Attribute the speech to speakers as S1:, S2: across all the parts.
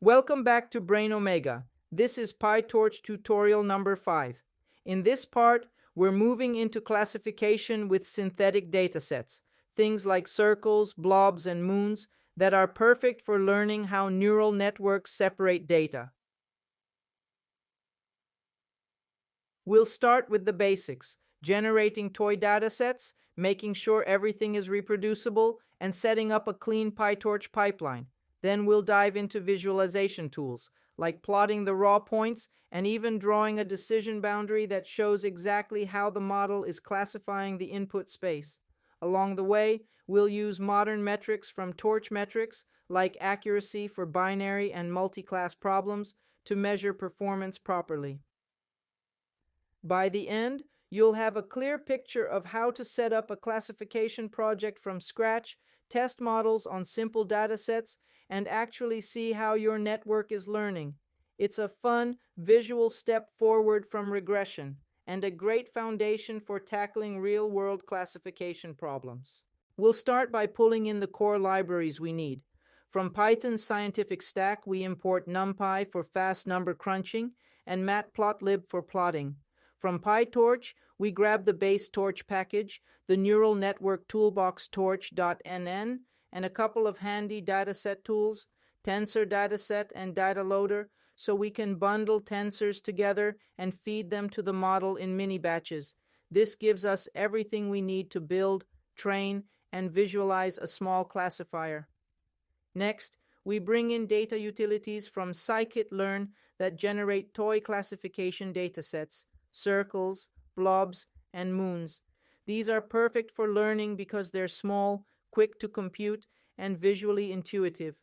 S1: Welcome back to BrainOmega. This is PyTorch Tutorial number 5. In this part, we're moving into classification with synthetic datasets, things like circles, blobs, and moons that are perfect for learning how neural networks separate data. We'll start with the basics, generating toy datasets, making sure everything is reproducible, and setting up a clean PyTorch pipeline. Then we'll dive into visualization tools, like plotting the raw points and even drawing a decision boundary that shows exactly how the model is classifying the input space. Along the way, we'll use modern metrics from Torchmetrics, like accuracy for binary and multi-class problems, to measure performance properly. By the end, you'll have a clear picture of how to set up a classification project from scratch, test models on simple datasets, and actually see how your network is learning. It's a fun, visual step forward from regression, and a great foundation for tackling real-world classification problems. We'll start by pulling in the core libraries we need. From Python's scientific stack, we import NumPy for fast number crunching and matplotlib for plotting. From PyTorch, we grab the base torch package, the neural network toolbox torch.nn, and a couple of handy dataset tools, tensor dataset and data loader, so we can bundle tensors together and feed them to the model in mini batches. This gives us everything we need to build, train, and visualize a small classifier. Next, we bring in data utilities from scikit-learn that generate toy classification datasets, circles, blobs, and moons. These are perfect for learning because they're small, quick to compute, and visually intuitive.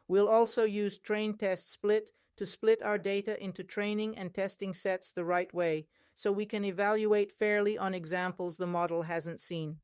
S1: We'll also use train-test-split to split our data into training and testing sets the right way, so we can evaluate fairly on examples the model hasn't seen.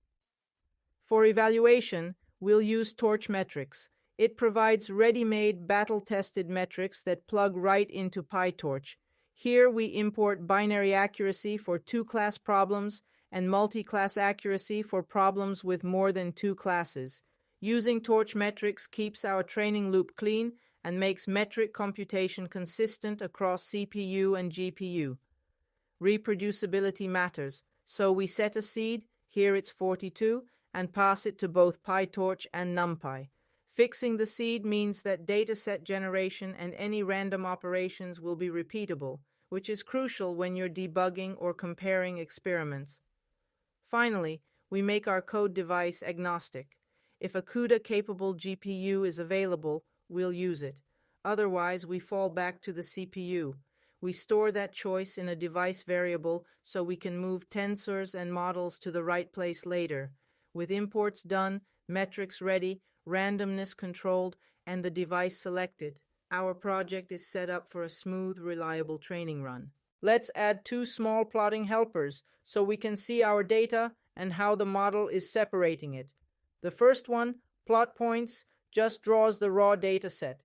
S1: For evaluation, we'll use Torchmetrics. It provides ready-made, battle-tested metrics that plug right into PyTorch. Here we import binary accuracy for two-class problems and multi-class accuracy for problems with more than two classes. Using Torchmetrics keeps our training loop clean and makes metric computation consistent across CPU and GPU. Reproducibility matters, so we set a seed, here it's 42, and pass it to both PyTorch and NumPy. Fixing the seed means that dataset generation and any random operations will be repeatable, which is crucial when you're debugging or comparing experiments. Finally, we make our code device agnostic. If a CUDA-capable GPU is available, we'll use it. Otherwise, we fall back to the CPU. We store that choice in a device variable so we can move tensors and models to the right place later. With imports done, metrics ready, randomness controlled, and the device selected, our project is set up for a smooth, reliable training run. Let's add two small plotting helpers so we can see our data and how the model is separating it. The first one, plot points, just draws the raw dataset.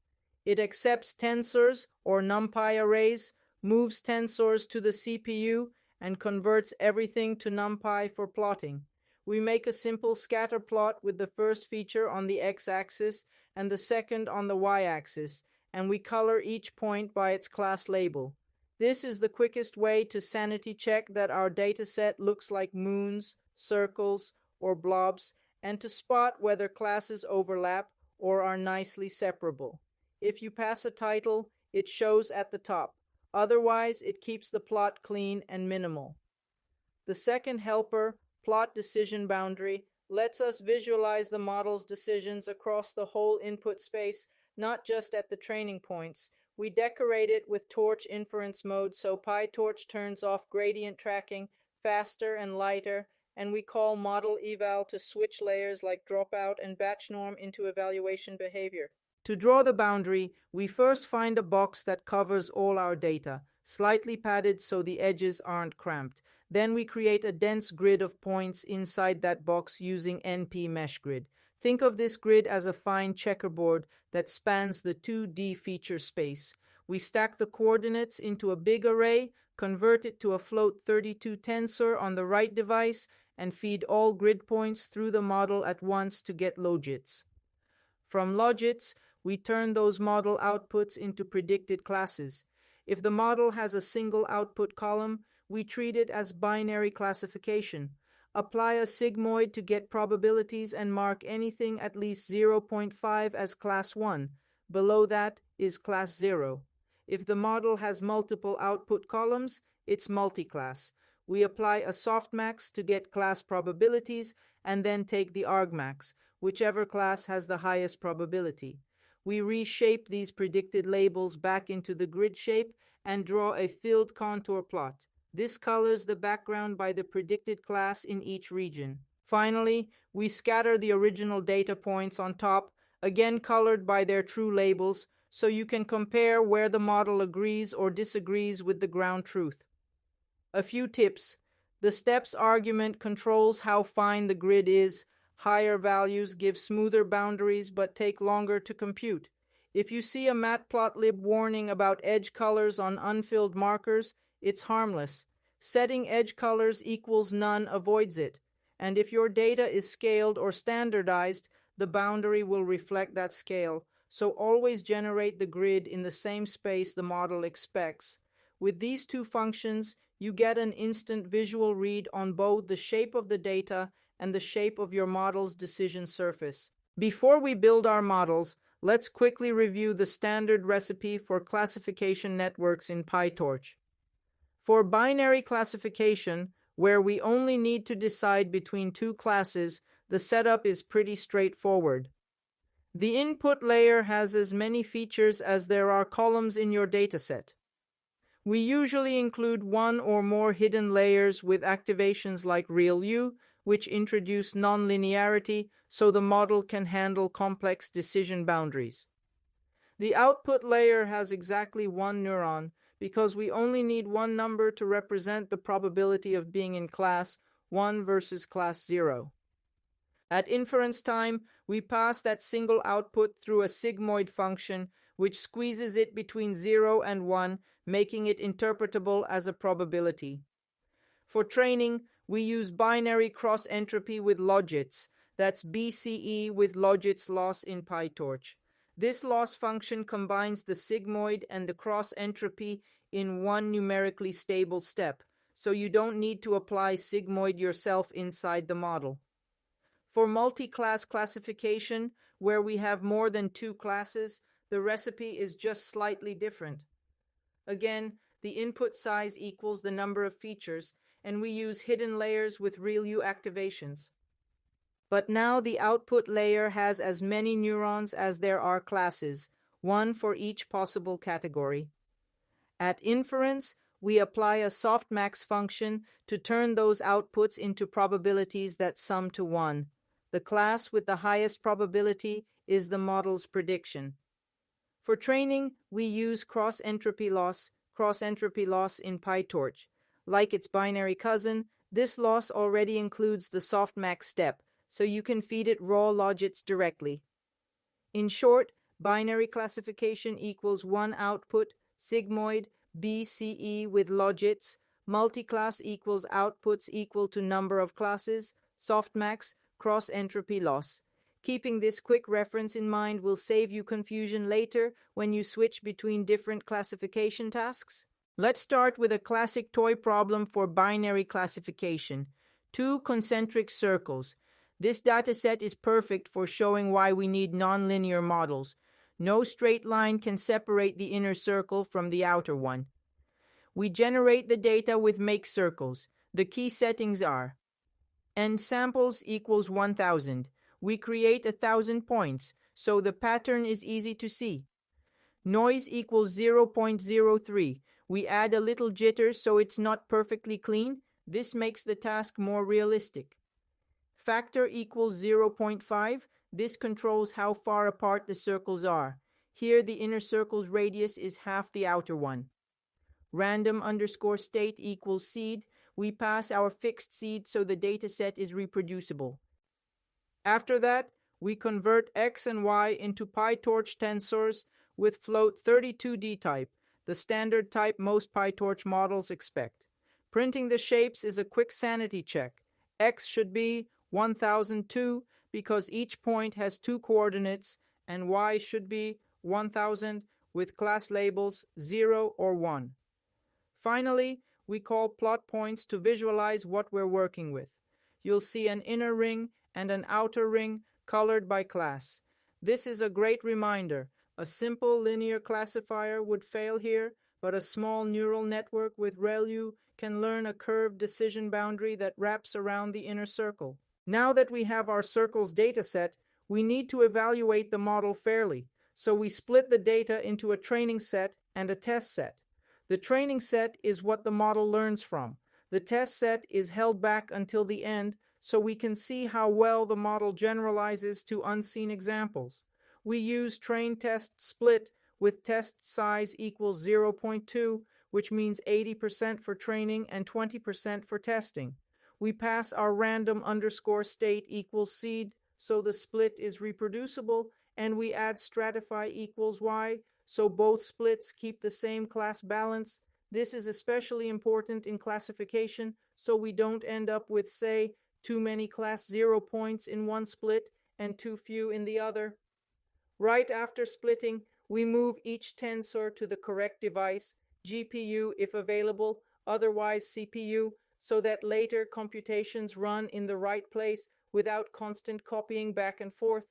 S1: It accepts tensors or NumPy arrays, moves tensors to the CPU, and converts everything to NumPy for plotting. We make a simple scatter plot with the first feature on the x-axis and the second on the y-axis, and we color each point by its class label. This is the quickest way to sanity check that our dataset looks like moons, circles, or blobs, and to spot whether classes overlap or are nicely separable. If you pass a title, it shows at the top. Otherwise, it keeps the plot clean and minimal. The second helper, plot decision boundary, lets us visualize the model's decisions across the whole input space, not just at the training points. We decorate it with torch inference mode so PyTorch turns off gradient tracking faster and lighter, and we call model eval to switch layers like dropout and batch norm into evaluation behavior. To draw the boundary, we first find a box that covers all our data, slightly padded so the edges aren't cramped. Then we create a dense grid of points inside that box using NP mesh grid. Think of this grid as a fine checkerboard that spans the 2D feature space. We stack the coordinates into a big array, convert it to a float 32 tensor on the right device, and feed all grid points through the model at once to get logits. From logits, we turn those model outputs into predicted classes. If the model has a single output column, we treat it as binary classification. Apply a sigmoid to get probabilities and mark anything at least 0.5 as class 1. Below that is class 0. If the model has multiple output columns, it's multiclass. We apply a softmax to get class probabilities and then take the argmax, whichever class has the highest probability. We reshape these predicted labels back into the grid shape and draw a filled contour plot. This colors the background by the predicted class in each region. Finally, we scatter the original data points on top, again colored by their true labels, so you can compare where the model agrees or disagrees with the ground truth. A few tips. The steps argument controls how fine the grid is. Higher values give smoother boundaries but take longer to compute. If you see a matplotlib warning about edge colors on unfilled markers, it's harmless. Setting edge colors equals none avoids it. And if your data is scaled or standardized, the boundary will reflect that scale. So always generate the grid in the same space the model expects. With these two functions, you get an instant visual read on both the shape of the data and the shape of your model's decision surface. Before we build our models, let's quickly review the standard recipe for classification networks in PyTorch. For binary classification, where we only need to decide between two classes, the setup is pretty straightforward. The input layer has as many features as there are columns in your dataset. We usually include one or more hidden layers with activations like ReLU, which introduce non-linearity so the model can handle complex decision boundaries. The output layer has exactly one neuron because we only need one number to represent the probability of being in class 1 versus class 0. At inference time, we pass that single output through a sigmoid function which squeezes it between 0 and 1, making it interpretable as a probability. For training, we use binary cross-entropy with logits, that's BCE with logits loss in PyTorch. This loss function combines the sigmoid and the cross-entropy in one numerically stable step, so you don't need to apply sigmoid yourself inside the model. For multi-class classification, where we have more than two classes, the recipe is just slightly different. Again, the input size equals the number of features, and we use hidden layers with ReLU activations. But now the output layer has as many neurons as there are classes, one for each possible category. At inference, we apply a softmax function to turn those outputs into probabilities that sum to 1. The class with the highest probability is the model's prediction. For training, we use cross-entropy loss in PyTorch. Like its binary cousin, this loss already includes the softmax step, so you can feed it raw logits directly. In short, binary classification equals one output, sigmoid, BCE with logits, multiclass equals outputs equal to number of classes, softmax, cross-entropy loss. Keeping this quick reference in mind will save you confusion later when you switch between different classification tasks. Let's start with a classic toy problem for binary classification. 2 concentric circles. This dataset is perfect for showing why we need nonlinear models. No straight line can separate the inner circle from the outer one. We generate the data with make circles. The key settings are n samples equals 1000. We create 1000 points, so the pattern is easy to see. Noise equals 0.03. We add a little jitter so it's not perfectly clean. This makes the task more realistic. Factor equals 0.5. This controls how far apart the circles are. Here the inner circle's radius is half the outer one. Random_state equals seed. We pass our fixed seed so the dataset is reproducible. After that, we convert x and y into PyTorch tensors with float 32D type, the standard type most PyTorch models expect. Printing the shapes is a quick sanity check. X should be 1002 because each point has 2 coordinates, and y should be 1000 with class labels 0 or 1. Finally, we call plot points to visualize what we're working with. You'll see an inner ring and an outer ring colored by class. This is a great reminder. A simple linear classifier would fail here, but a small neural network with ReLU can learn a curved decision boundary that wraps around the inner circle. Now that we have our circle's dataset, we need to evaluate the model fairly, so we split the data into a training set and a test set. The training set is what the model learns from. The test set is held back until the end so we can see how well the model generalizes to unseen examples. We use train test split with test size equals 0.2, which means 80% for training and 20% for testing. We pass our random underscore state equals seed so the split is reproducible, and we add stratify equals y so both splits keep the same class balance. This is especially important in classification so we don't end up with, say, too many class 0 points in one split and too few in the other. Right after splitting, we move each tensor to the correct device, GPU if available, otherwise CPU, so that later computations run in the right place without constant copying back and forth.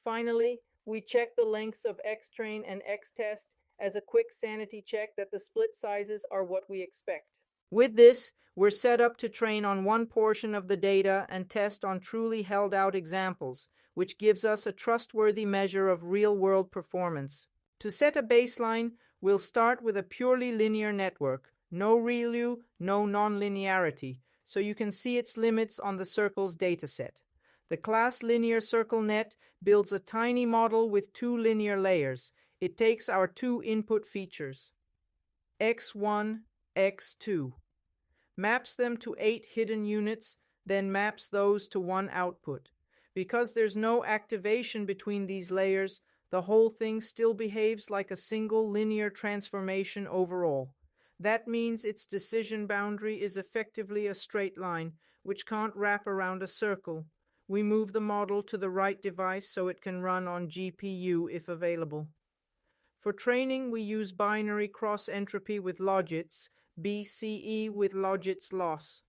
S1: Finally, we check the lengths of xtrain and xtest as a quick sanity check that the split sizes are what we expect. With this, we're set up to train on one portion of the data and test on truly held-out examples, which gives us a trustworthy measure of real-world performance. To set a baseline, we'll start with a purely linear network, no ReLU, no non-linearity, so you can see its limits on the circle's dataset. The class linear circle net builds a tiny model with 2 linear layers. It takes our 2 input features, x1, x2, maps them to 8 hidden units, then maps those to 1 output. Because there's no activation between these layers, the whole thing still behaves like a single linear transformation overall. That means its decision boundary is effectively a straight line, which can't wrap around a circle. We move the model to the right device so it can run on GPU if available. For training, we use binary cross-entropy with logits, BCE with logits loss.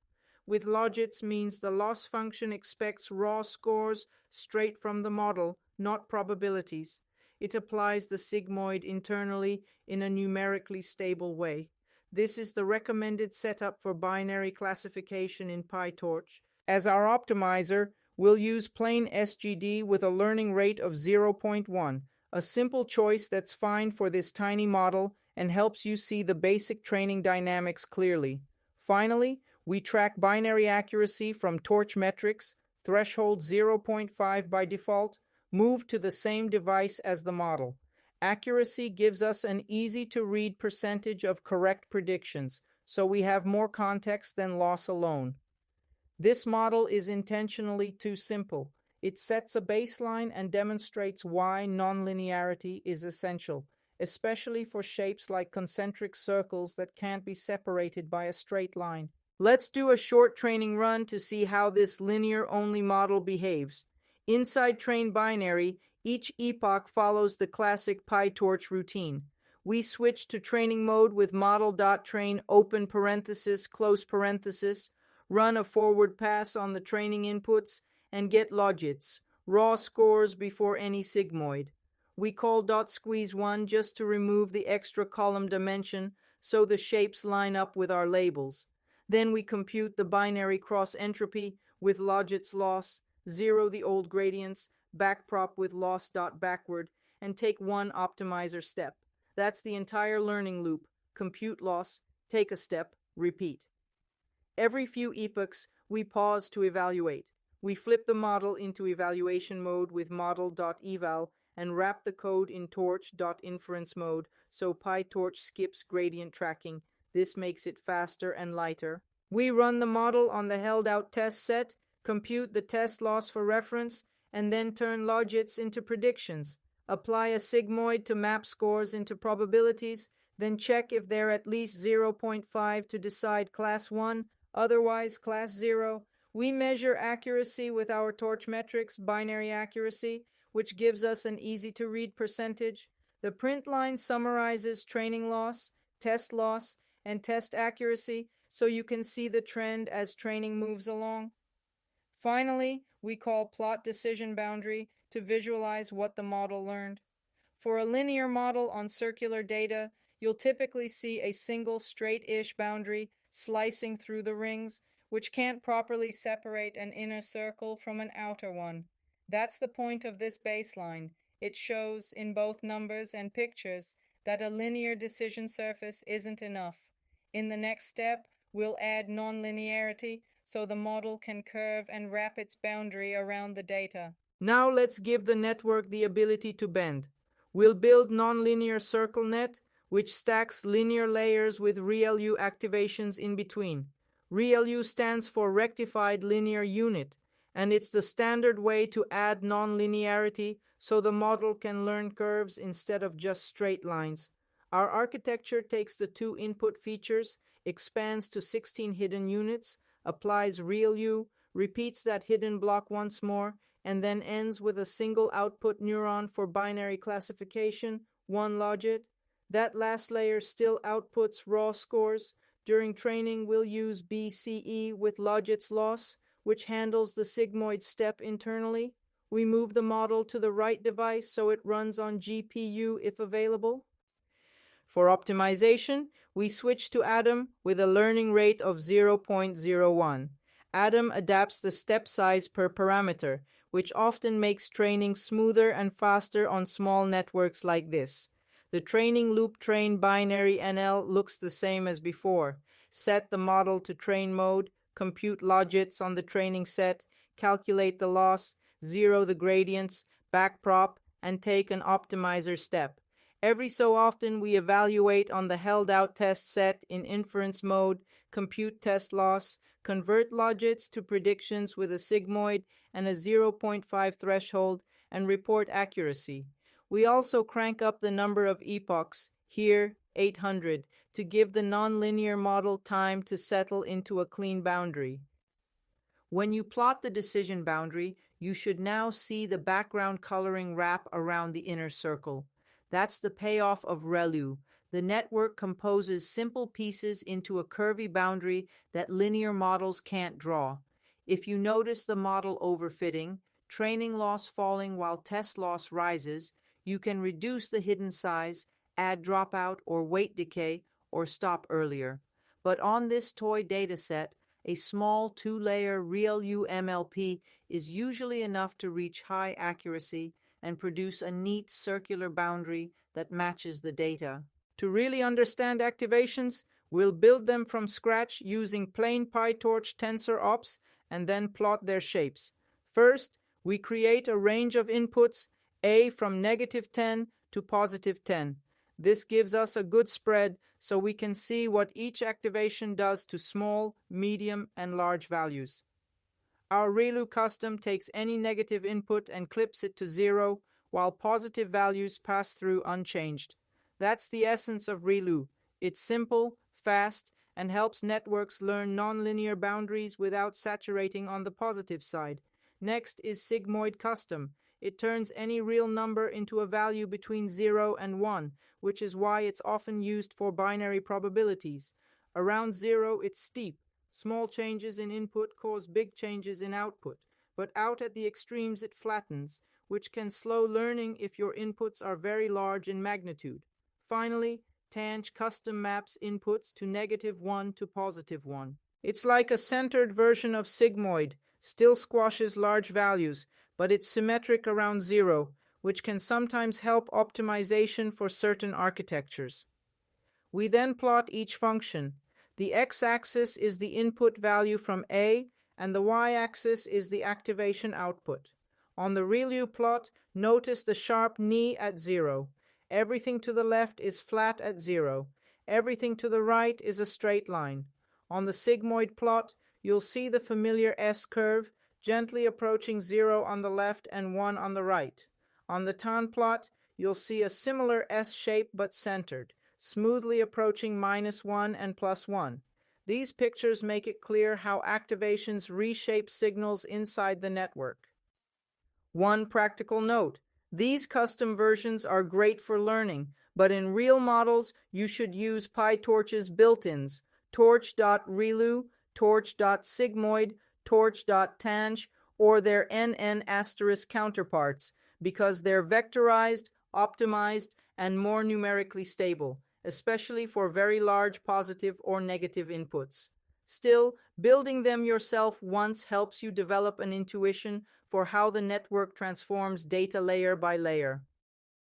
S1: With logits means the loss function expects raw scores straight from the model, not probabilities. It applies the sigmoid internally in a numerically stable way. This is the recommended setup for binary classification in PyTorch. As our optimizer, we'll use plain SGD with a learning rate of 0.1, a simple choice that's fine for this tiny model and helps you see the basic training dynamics clearly. Finally, we track binary accuracy from Torchmetrics, threshold 0.5 by default, move to the same device as the model. Accuracy gives us an easy-to-read percentage of correct predictions, so we have more context than loss alone. This model is intentionally too simple. It sets a baseline and demonstrates why non-linearity is essential, especially for shapes like concentric circles that can't be separated by a straight line. Let's do a short training run to see how this linear-only model behaves. Inside train binary, each epoch follows the classic PyTorch routine. We switch to training mode with model.train open parenthesis, close parenthesis, run a forward pass on the training inputs, and get logits, raw scores before any sigmoid. We call .squeeze1 just to remove the extra column dimension so the shapes line up with our labels. Then we compute the binary cross-entropy with logits loss, zero the old gradients, backprop with loss.backward, and take one optimizer step. That's the entire learning loop. Compute loss, take a step, repeat. Every few epochs, we pause to evaluate. We flip the model into evaluation mode with model.eval and wrap the code in torch.inference mode so PyTorch skips gradient tracking. This makes it faster and lighter. We run the model on the held-out test set, compute the test loss for reference, and then turn logits into predictions. Apply a sigmoid to map scores into probabilities, then check if they're at least 0.5 to decide class 1, otherwise class 0. We measure accuracy with our Torchmetrics binary accuracy, which gives us an easy-to-read percentage. The print line summarizes training loss, test loss, and test accuracy, so you can see the trend as training moves along. Finally, we call plot decision boundary to visualize what the model learned. For a linear model on circular data, you'll typically see a single straight-ish boundary slicing through the rings, which can't properly separate an inner circle from an outer one. That's the point of this baseline. It shows, in both numbers and pictures, that a linear decision surface isn't enough. In the next step, we'll add non-linearity so the model can curve and wrap its boundary around the data. Now let's give the network the ability to bend. We'll build nonlinear circle net, which stacks linear layers with ReLU activations in between. ReLU stands for Rectified Linear Unit, and it's the standard way to add nonlinearity so the model can learn curves instead of just straight lines. Our architecture takes the two input features, expands to 16 hidden units, applies ReLU, repeats that hidden block once more, and then ends with a single output neuron for binary classification, one logit. That last layer still outputs raw scores. During training, we'll use BCE with logits loss, which handles the sigmoid step internally. We move the model to the right device so it runs on GPU if available. For optimization, we switch to Atom with a learning rate of 0.01. Atom adapts the step size per parameter, which often makes training smoother and faster on small networks like this. The training loop train binary NL looks the same as before. Set the model to train mode, compute logits on the training set, calculate the loss, zero the gradients, backprop, and take an optimizer step. Every so often we evaluate on the held-out test set in inference mode, compute test loss, convert logits to predictions with a sigmoid and a 0.5 threshold, and report accuracy. We also crank up the number of epochs, here 800, to give the nonlinear model time to settle into a clean boundary. When you plot the decision boundary, you should now see the background coloring wrap around the inner circle. That's the payoff of ReLU. The network composes simple pieces into a curvy boundary that linear models can't draw. If you notice the model overfitting, training loss falling while test loss rises, you can reduce the hidden size, add dropout or weight decay, or stop earlier. But on this toy dataset, a small two-layer ReLU MLP is usually enough to reach high accuracy and produce a neat circular boundary that matches the data. To really understand activations, we'll build them from scratch using plain PyTorch tensor ops and then plot their shapes. First, we create a range of inputs, A from -10 to +10. This gives us a good spread so we can see what each activation does to small, medium, and large values. Our ReLU custom takes any negative input and clips it to 0, while positive values pass through unchanged. That's the essence of ReLU. It's simple, fast, and helps networks learn nonlinear boundaries without saturating on the positive side. Next is Sigmoid Custom. It turns any real number into a value between 0 and 1, which is why it's often used for binary probabilities. Around 0, it's steep. Small changes in input cause big changes in output, but out at the extremes it flattens, which can slow learning if your inputs are very large in magnitude. Finally, Tanh custom maps inputs to -1 to +1. It's like a centered version of Sigmoid, still squashes large values, but it's symmetric around 0, which can sometimes help optimization for certain architectures. We then plot each function. The x-axis is the input value from A, and the y-axis is the activation output. On the ReLU plot, notice the sharp knee at 0. Everything to the left is flat at 0. Everything to the right is a straight line. On the sigmoid plot, you'll see the familiar S-curve, gently approaching 0 on the left and 1 on the right. On the Tanh plot, you'll see a similar S shape but centered, smoothly approaching -1 and +1. These pictures make it clear how activations reshape signals inside the network. One practical note: These custom versions are great for learning, but in real models, you should use PyTorch's built-ins, torch.ReLU, torch.Sigmoid, torch.Tanh, or their NN* counterparts, because they're vectorized, optimized, and more numerically stable, especially for very large positive or negative inputs. Still, building them yourself once helps you develop an intuition for how the network transforms data layer by layer.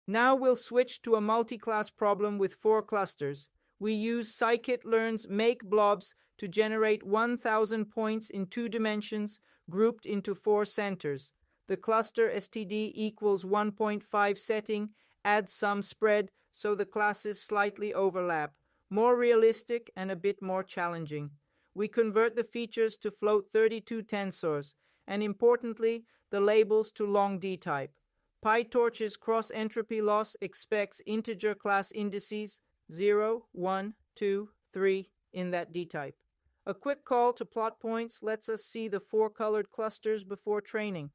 S1: Now we'll switch to a multi-class problem with 4 clusters. We use scikit-learn's make blobs to generate 1000 points in 2 dimensions grouped into 4 centers. The cluster std equals 1.5 setting adds some spread so the classes slightly overlap, more realistic and a bit more challenging. We convert the features to float 32 tensors, and importantly, the labels to long D type. PyTorch's cross-entropy loss expects integer class indices 0, 1, 2, 3 in that D type. A quick call to plot points lets us see the 4 colored clusters before training.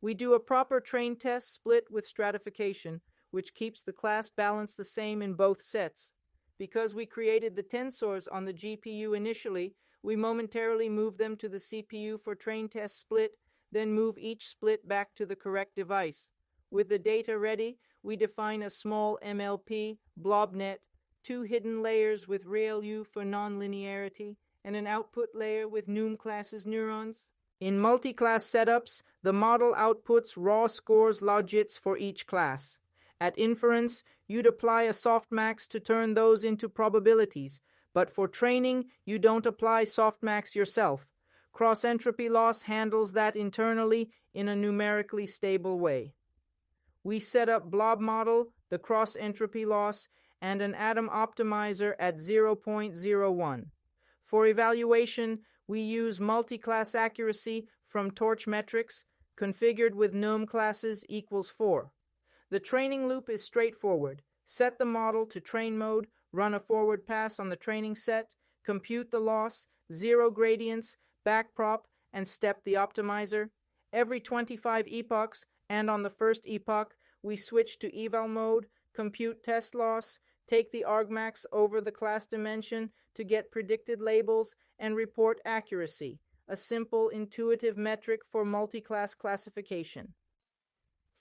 S1: We do a proper train test split with stratification, which keeps the class balance the same in both sets. Because we created the tensors on the GPU initially, we momentarily move them to the CPU for train test split, then move each split back to the correct device. With the data ready, we define a small MLP, blobnet, 2 hidden layers with ReLU for non-linearity, and an output layer with Noom classes neurons. In multi-class setups, the model outputs raw scores logits for each class. At inference, you'd apply a softmax to turn those into probabilities, but for training, you don't apply softmax yourself. Cross-entropy loss handles that internally in a numerically stable way. We set up blob model, the cross-entropy loss, and an atom optimizer at 0.01. For evaluation, we use multi-class accuracy from Torchmetrics, configured with Noom classes equals 4. The training loop is straightforward. Set the model to train mode, run a forward pass on the training set, compute the loss, 0 gradients, backprop, and step the optimizer. Every 25 epochs, and on the first epoch, we switch to eval mode, compute test loss, take the argmax over the class dimension to get predicted labels, and report accuracy, a simple, intuitive metric for multi-class classification.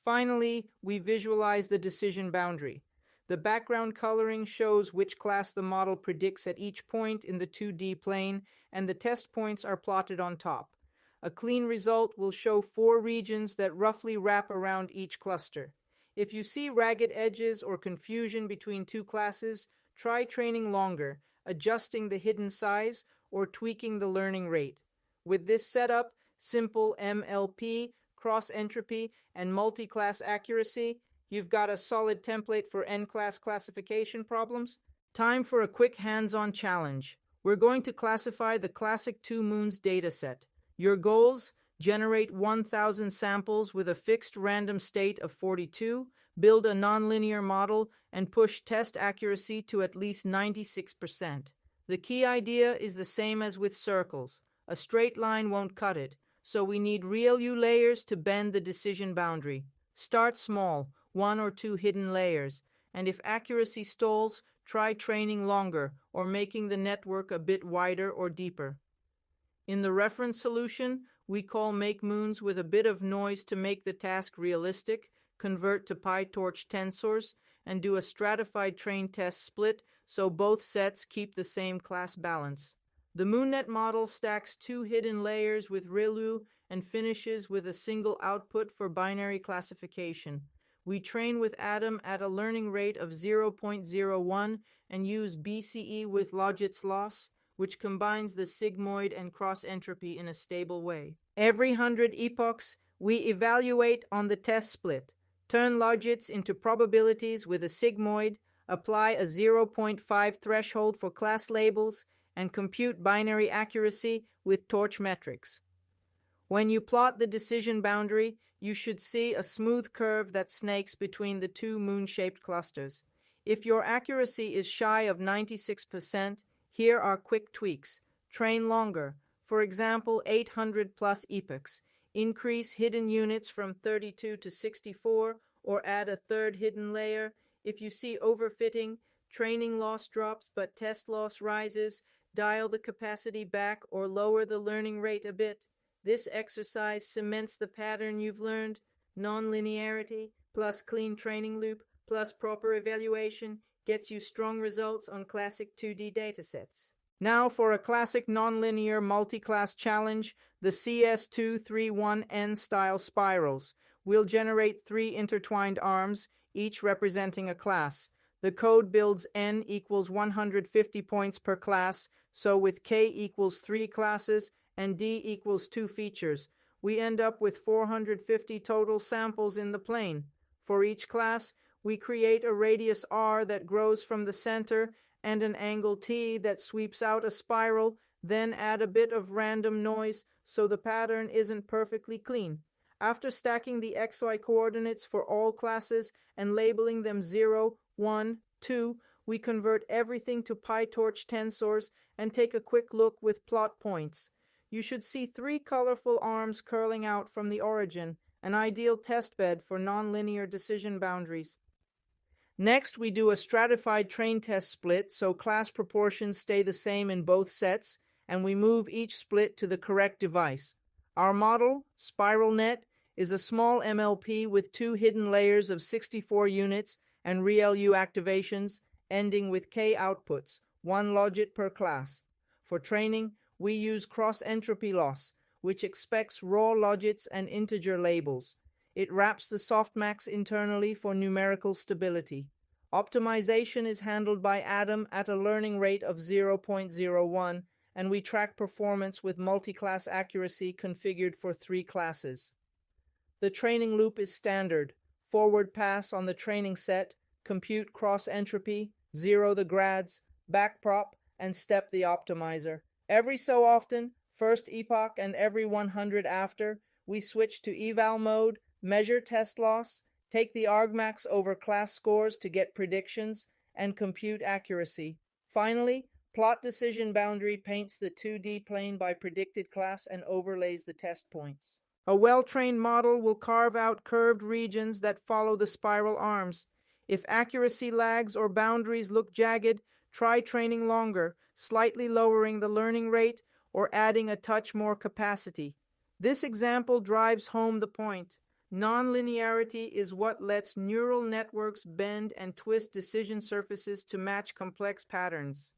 S1: Finally, we visualize the decision boundary. The background coloring shows which class the model predicts at each point in the 2D plane, and the test points are plotted on top. A clean result will show 4 regions that roughly wrap around each cluster. If you see ragged edges or confusion between 2 classes, try training longer, adjusting the hidden size, or tweaking the learning rate. With this setup, simple MLP, cross-entropy, and multi-class accuracy, you've got a solid template for N-class classification problems. Time for a quick hands-on challenge. We're going to classify the classic 2 moons dataset. Your goals: generate 1000 samples with a fixed random state of 42, build a nonlinear model, and push test accuracy to at least 96%. The key idea is the same as with circles. A straight line won't cut it, so we need ReLU layers to bend the decision boundary. Start small, 1 or 2 hidden layers, and if accuracy stalls, try training longer or making the network a bit wider or deeper. In the reference solution, we call make moons with a bit of noise to make the task realistic, convert to PyTorch tensors, and do a stratified train test split so both sets keep the same class balance. The MoonNet model stacks 2 hidden layers with ReLU and finishes with a single output for binary classification. We train with Atom at a learning rate of 0.01 and use BCE with logits loss, which combines the sigmoid and cross-entropy in a stable way. Every 100 epochs, we evaluate on the test split, turn logits into probabilities with a sigmoid, apply a 0.5 threshold for class labels, and compute binary accuracy with Torchmetrics. When you plot the decision boundary, you should see a smooth curve that snakes between the 2 moon-shaped clusters. If your accuracy is shy of 96%, here are quick tweaks. Train longer, for example 800 plus epochs. Increase hidden units from 32 to 64, or add a third hidden layer. If you see overfitting, training loss drops but test loss rises, dial the capacity back or lower the learning rate a bit. This exercise cements the pattern you've learned. Non-linearity plus clean training loop plus proper evaluation gets you strong results on classic 2D datasets. Now for a classic nonlinear multi-class challenge, the CS231N style spirals. We'll generate 3 intertwined arms, each representing a class. The code builds N equals 150 points per class, so with K equals 3 classes and D equals 2 features, we end up with 450 total samples in the plane. For each class, we create a radius R that grows from the center and an angle T that sweeps out a spiral, then add a bit of random noise so the pattern isn't perfectly clean. After stacking the XY coordinates for all classes and labeling them 0, 1, 2, we convert everything to PyTorch tensors and take a quick look with plot points. You should see 3 colorful arms curling out from the origin, an ideal testbed for nonlinear decision boundaries. Next, we do a stratified train test split so class proportions stay the same in both sets, and we move each split to the correct device. Our model, SpiralNet, is a small MLP with 2 hidden layers of 64 units and ReLU activations, ending with K outputs, 1 logit per class. For training, we use cross-entropy loss, which expects raw logits and integer labels. It wraps the softmax internally for numerical stability. Optimization is handled by Atom at a learning rate of 0.01, and we track performance with multi-class accuracy configured for 3 classes. The training loop is standard. Forward pass on the training set, compute cross-entropy, zero the grads, backprop, and step the optimizer. Every so often, first epoch and every 100 after, we switch to eval mode, measure test loss, take the argmax over class scores to get predictions, and compute accuracy. Finally, plot decision boundary paints the 2D plane by predicted class and overlays the test points. A well-trained model will carve out curved regions that follow the spiral arms. If accuracy lags or boundaries look jagged, try training longer, slightly lowering the learning rate or adding a touch more capacity. This example drives home the point. Non-linearity is what lets neural networks bend and twist decision surfaces to match complex patterns.